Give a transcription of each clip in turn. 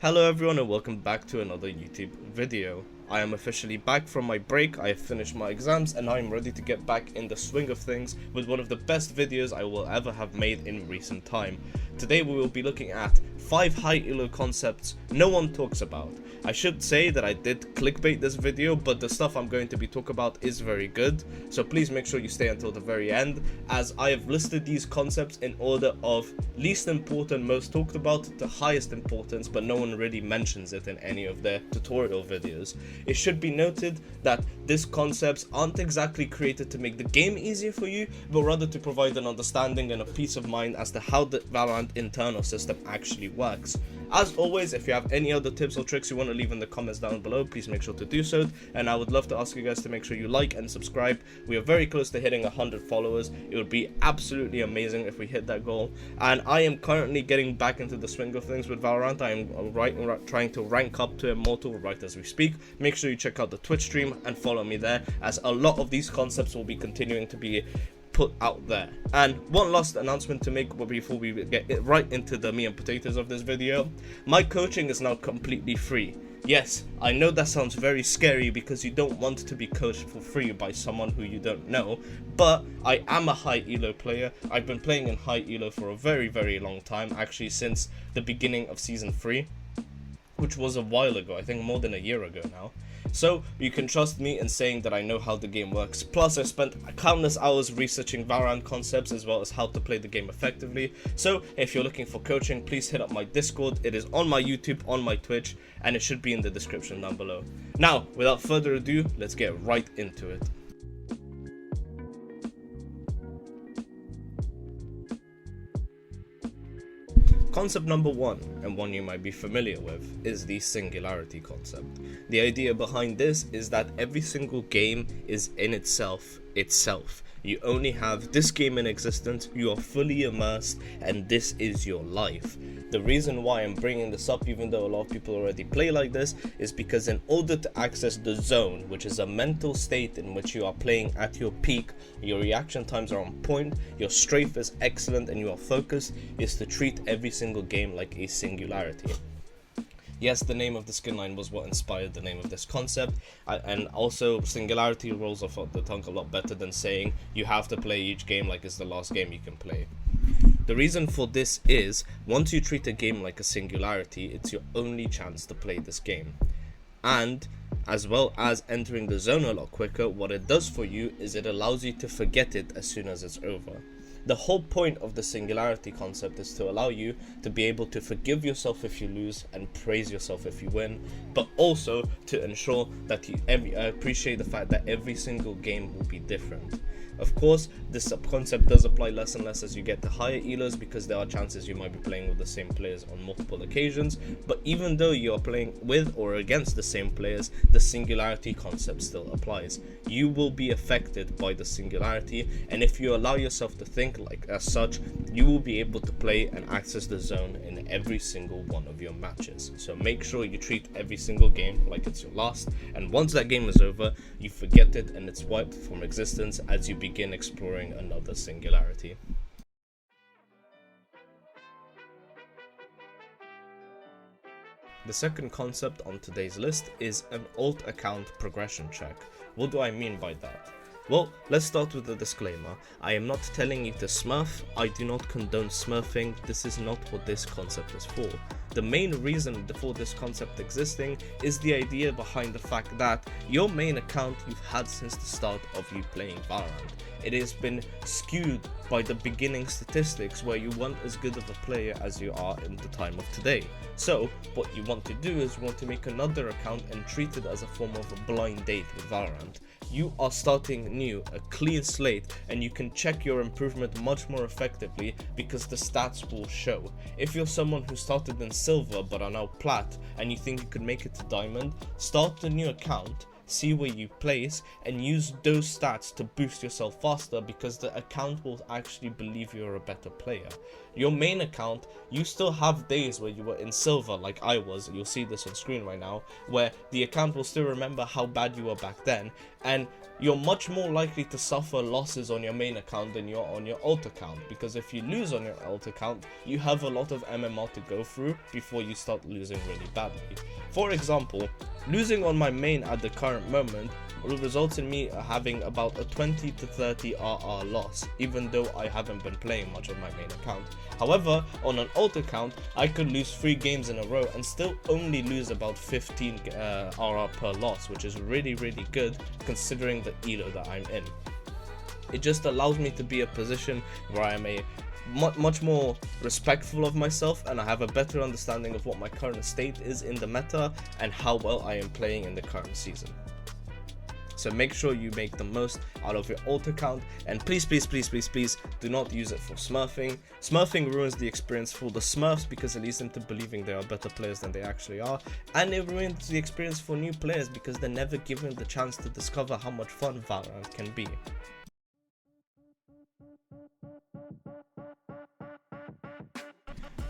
Hello everyone and welcome back to another YouTube video. I am officially back from my break. I have finished my exams and I am ready to get back in the swing of things with one of the best videos I will ever have made in recent time. Today we will be looking at 5 high elo concepts no one talks about. I should say that I did clickbait this video, but the stuff I'm going to be talking about is very good, so please make sure you stay until the very end, as I have listed these concepts in order of least important, most talked about, to highest importance, but no one really mentions it in any of their tutorial videos. It should be noted that these concepts aren't exactly created to make the game easier for you, but rather to provide an understanding and a peace of mind as to how the Valorant internal system actually works. As always, if you have any other tips or tricks you want to leave in the comments down below, please make sure to do so, and I would love to ask you guys to make sure you like and subscribe. We are very close to hitting 100 followers. It would be absolutely amazing if we hit that goal, and I am currently getting back into the swing of things with Valorant. I am trying to rank up to Immortal right as we speak. Make sure you check out the Twitch stream and follow me there, as a lot of these concepts will be continuing to be put out there. And one last announcement to make before we get right into the meat and potatoes of this video. My coaching is now completely free. Yes, I know that sounds very scary because you don't want to be coached for free by someone who you don't know, but I am a high elo player. I've been playing in high elo for a very long time, actually since the beginning of season 3, which was a while ago, I think more than a year ago now. So you can trust me in saying that I know how the game works. Plus I spent countless hours researching Valorant concepts as well as how to play the game effectively. So if you're looking for coaching, please hit up my Discord. It is on my YouTube, on my Twitch, and it should be in the description down below. Now, without further ado, let's get right into it. Concept number 1, and one you might be familiar with, is the Singularity concept. The idea behind this is that every single game is in itself. You only have this game in existence, you are fully immersed, and this is your life. The reason why I'm bringing this up, even though a lot of people already play like this, is because in order to access the zone, which is a mental state in which you are playing at your peak, your reaction times are on point, your strafe is excellent, and you are focused, is to treat every single game like a singularity. Yes, the name of the skin line was what inspired the name of this concept, and also Singularity rolls off the tongue a lot better than saying you have to play each game like it's the last game you can play. The reason for this is, once you treat a game like a singularity, it's your only chance to play this game. And as well as entering the zone a lot quicker, what it does for you is it allows you to forget it as soon as it's over. The whole point of the singularity concept is to allow you to be able to forgive yourself if you lose and praise yourself if you win, but also to ensure that you appreciate the fact that every single game will be different. Of course, this concept does apply less and less as you get to higher elos, because there are chances you might be playing with the same players on multiple occasions, but even though you are playing with or against the same players, the singularity concept still applies. You will be affected by the singularity, and if you allow yourself to think like as such, you will be able to play and access the zone in every single one of your matches. So make sure you treat every single game like it's your last, and once that game is over, you forget it and it's wiped from existence as you begin exploring another singularity. The second concept on today's list is an alt account progression check. What do I mean by that? Well, let's start with the disclaimer. I am not telling you to smurf. I do not condone smurfing. This is not what this concept is for. The main reason for this concept existing is the idea behind the fact that your main account you've had since the start of you playing Valorant. It has been skewed by the beginning statistics where you weren't as good of a player as you are in the time of today. So what you want to do is you want to make another account and treat it as a form of a blind date with Valorant. You are starting new, a clean slate, and you can check your improvement much more effectively because the stats will show. If you're someone who started in silver but are now plat and you think you could make it to diamond, start the new account, see where you place, and use those stats to boost yourself faster, because the account will actually believe you're a better player. Your main account, you still have days where you were in silver like I was, you'll see this on screen right now, where the account will still remember how bad you were back then, and you're much more likely to suffer losses on your main account than you're on your alt account, because if you lose on your alt account, you have a lot of MMR to go through before you start losing really badly. For example, losing on my main at the current moment will result in me having about a 20 to 30 RR loss, even though I haven't been playing much on my main account. However, on an alt account, I could lose 3 games in a row and still only lose about 15 RR per loss, which is really good considering the elo that I'm in. It just allows me to be in a position where I am much more respectful of myself, and I have a better understanding of what my current state is in the meta and how well I am playing in the current season. So make sure you make the most out of your alt account, and please do not use it for smurfing. Smurfing ruins the experience for the smurfs because it leads them to believing they are better players than they actually are, and it ruins the experience for new players because they're never given the chance to discover how much fun Valorant can be.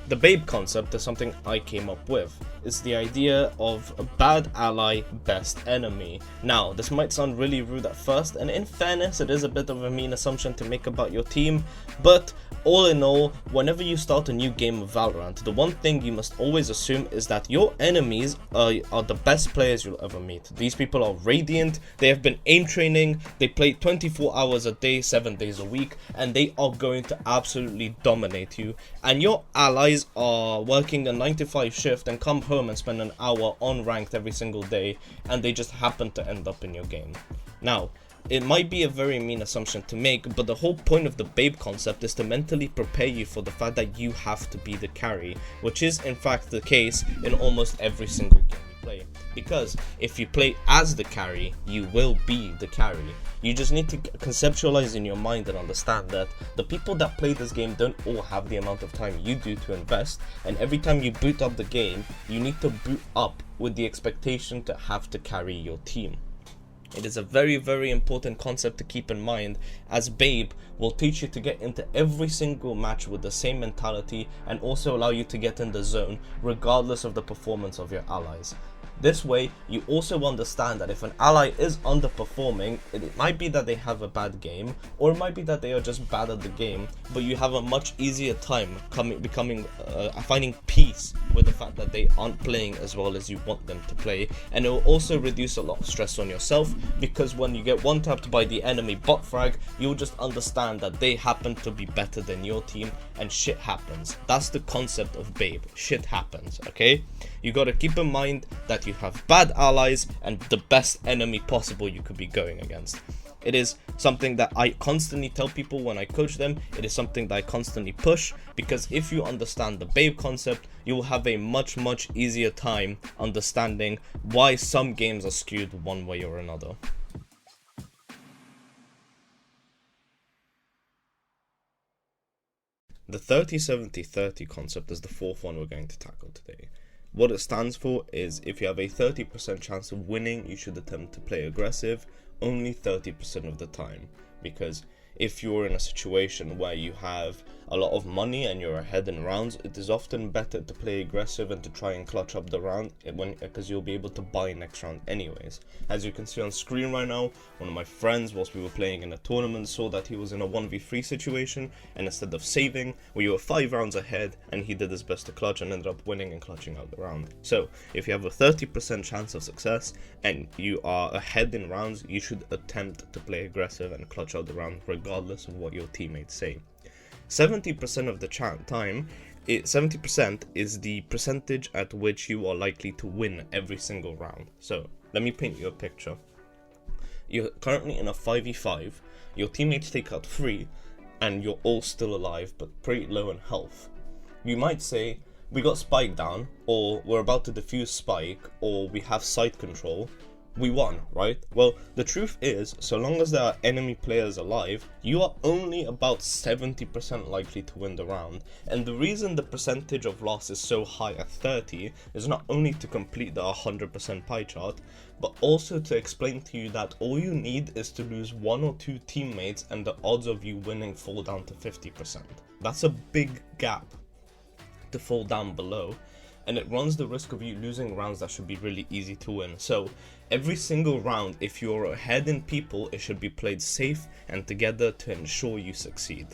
The Babe concept is something I came up with. It's the idea of a bad ally, best enemy. Now, this might sound really rude at first, and in fairness, it is a bit of a mean assumption to make about your team, but all in all, whenever you start a new game of Valorant, the one thing you must always assume is that your enemies are the best players you'll ever meet. These people are radiant, they have been aim training, they play 24 hours a day, 7 days a week, and they are going to absolutely dominate you. And your allies are working a 9 to 5 shift and come home and spend an hour on ranked every single day, and they just happen to end up in your game. Now, it might be a very mean assumption to make, but the whole point of the Babe concept is to mentally prepare you for the fact that you have to be the carry, which is in fact the case in almost every single game you play. Because if you play as the carry, you will be the carry. You just need to conceptualize in your mind and understand that the people that play this game don't all have the amount of time you do to invest, and every time you boot up the game, you need to boot up with the expectation to have to carry your team. It is a very important concept to keep in mind, as Babe will teach you to get into every single match with the same mentality and also allow you to get in the zone regardless of the performance of your allies. This way, you also understand that if an ally is underperforming, it might be that they have a bad game, or it might be that they are just bad at the game, but you have a much easier time finding peace with the fact that they aren't playing as well as you want them to play. And it will also reduce a lot of stress on yourself, because when you get one-tapped by the enemy bot frag, you'll just understand that they happen to be better than your team, and shit happens. That's the concept of Babe. Shit happens, okay? You gotta keep in mind that you have bad allies and the best enemy possible you could be going against. It is something that I constantly tell people when I coach them. It is something that I constantly push, because if you understand the Babe concept, you will have a much easier time understanding why some games are skewed one way or another. The 30-70-30 concept is the fourth one we're going to tackle today. What it stands for is, if you have a 30% chance of winning, you should attempt to play aggressive only 30% of the time. Because if you're in a situation where you have a lot of money and you're ahead in rounds, it is often better to play aggressive and to try and clutch up the round, because you'll be able to buy next round anyways. As you can see on screen right now, one of my friends, whilst we were playing in a tournament, saw that he was in a 1v3 situation, and instead of saving, we were 5 rounds ahead, and he did his best to clutch and ended up winning and clutching out the round. So if you have a 30% chance of success and you are ahead in rounds, you should attempt to play aggressive and clutch out the round regardless of what your teammates say. 70% of the time, 70% is the percentage at which you are likely to win every single round. So let me paint you a picture. You're currently in a 5v5, your teammates take out 3, and you're all still alive but pretty low in health. You might say, we got Spike down, or we're about to defuse Spike, or we have site control, we won, right? Well, the truth is, so long as there are enemy players alive, you are only about 70% likely to win the round. And the reason the percentage of loss is so high at 30 is not only to complete the 100% pie chart, but also to explain to you that all you need is to lose 1 or 2 teammates and the odds of you winning fall down to 50%. That's a big gap to fall down below, and it runs the risk of you losing rounds that should be really easy to win. So every single round, if you're ahead in people, it should be played safe and together to ensure you succeed.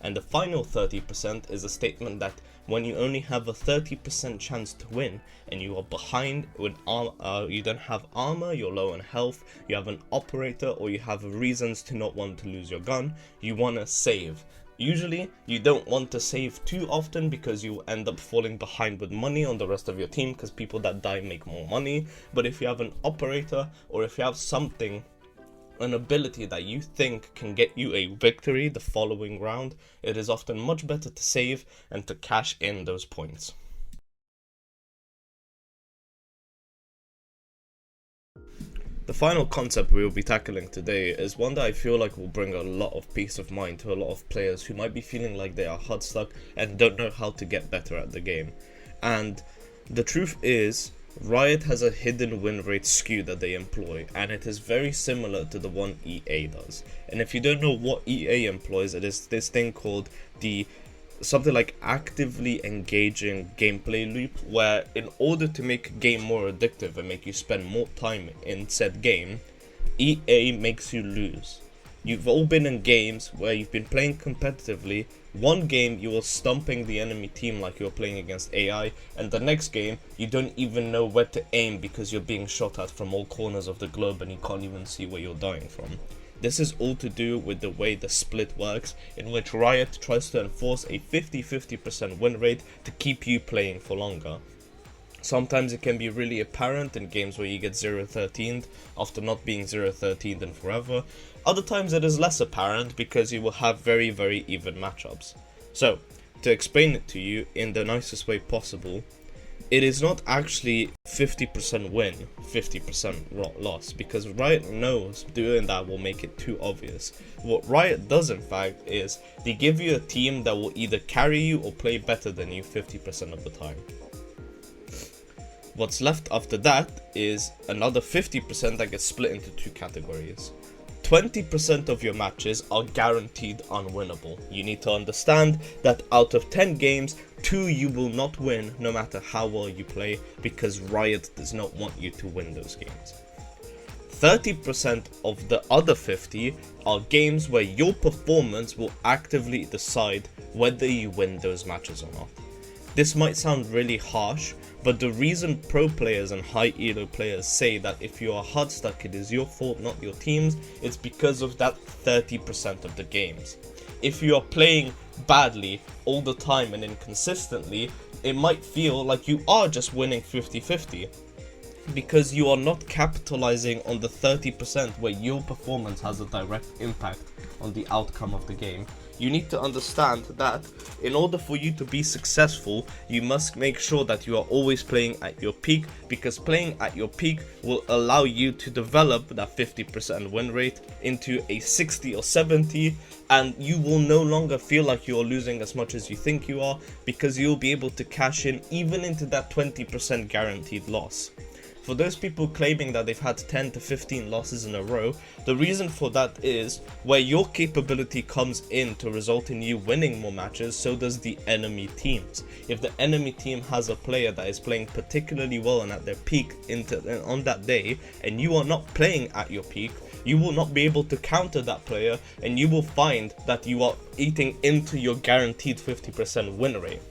And the final 30% is a statement that when you only have a 30% chance to win and you are behind with you don't have armor, you're low on health, you have an operator, or you have reasons to not want to lose your gun, you want to save. Usually, you don't want to save too often because you end up falling behind with money on the rest of your team because people that die make more money. But if you have an operator, or if you have something, an ability that you think can get you a victory the following round, it is often much better to save and to cash in those points. The final concept we will be tackling today is one that I feel like will bring a lot of peace of mind to a lot of players who might be feeling like they are hard stuck and don't know how to get better at the game. And the truth is, Riot has a hidden win rate skew that they employ, and it is very similar to the one EA does. And if you don't know what EA employs, it is this thing called something like actively engaging gameplay loop, where in order to make a game more addictive and make you spend more time in said game, EA makes you lose. You've all been in games where you've been playing competitively. One game you are stomping the enemy team like you're playing against AI, and the next game you don't even know where to aim because you're being shot at from all corners of the globe and you can't even see where you're dying from. This is all to do with the way the split works, in which Riot tries to enforce a 50-50% win rate to keep you playing for longer. Sometimes it can be really apparent in games where you get 0-13'd after not being 0-13'd in forever. Other times it is less apparent because you will have very, very even matchups. So, to explain it to you in the nicest way possible, it is not actually 50% win, 50% loss, because Riot knows doing that will make it too obvious. What Riot does in fact is they give you a team that will either carry you or play better than you 50% of the time. What's left after that is another 50% that gets split into 2 categories. 20% of your matches are guaranteed unwinnable. You need to understand that out of 10 games, 2 you will not win no matter how well you play, because Riot does not want you to win those games. 30% of the other 50 are games where your performance will actively decide whether you win those matches or not. This might sound really harsh, but the reason pro players and high elo players say that if you are hard stuck it is your fault, not your team's, it's because of that 30% of the games. If you are playing badly all the time and inconsistently, it might feel like you are just winning 50-50, because you are not capitalizing on the 30% where your performance has a direct impact on the outcome of the game. You need to understand that in order for you to be successful, you must make sure that you are always playing at your peak, because playing at your peak will allow you to develop that 50% win rate into a 60 or 70, and you will no longer feel like you are losing as much as you think you are, because you'll be able to cash in even into that 20% guaranteed loss. For those people claiming that they've had 10 to 15 losses in a row, the reason for that is where your capability comes in to result in you winning more matches, so does the enemy team's. If the enemy team has a player that is playing particularly well and at their peak on that day, and you are not playing at your peak, you will not be able to counter that player, and you will find that you are eating into your guaranteed 50% win rate.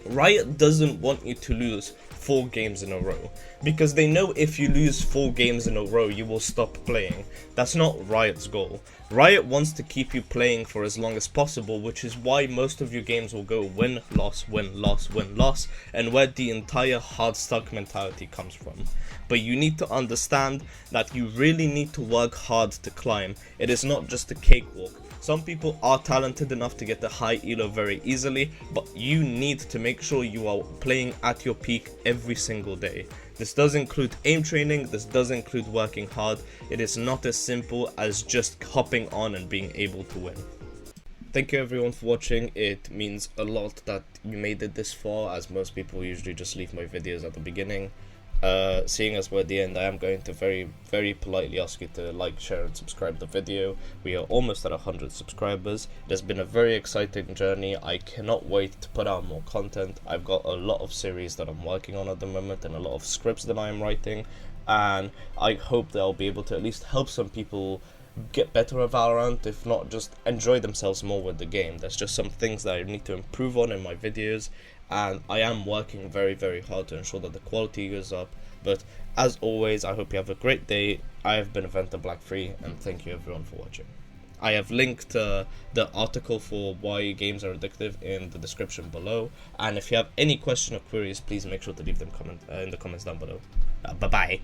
Riot doesn't want you to lose 4 games in a row, because they know if you lose 4 games in a row you will stop playing. That's not Riot's goal. Riot wants to keep you playing for as long as possible, which is why most of your games will go win, loss, win, loss, win, loss, and where the entire hard stuck mentality comes from. But you need to understand that you really need to work hard to climb. It is not just a cakewalk. Some people are talented enough to get the high elo very easily, but you need to make sure you are playing at your peak every single day. This does include aim training, this does include working hard. It is not as simple as just hopping on and being able to win. Thank you everyone for watching. It means a lot that you made it this far, as most people usually just leave my videos at the beginning. Seeing as we're at the end, I am going to very politely ask you to like, share and subscribe the video. We are almost at 100 subscribers. It has been a very exciting journey. I cannot wait to put out more content. I've got a lot of series that I'm working on at the moment and a lot of scripts that I am writing, and I hope that I'll be able to at least help some people get better at Valorant, if not just enjoy themselves more with the game. There's just some things that I need to improve on in my videos, and I am working very hard to ensure that the quality goes up. But as always, I hope you have a great day. I have been Aventa Black Free, and thank you everyone for watching. I have linked the article for why games are addictive in the description below, and if you have any question or queries, please make sure to leave them in the comments down below. Bye bye.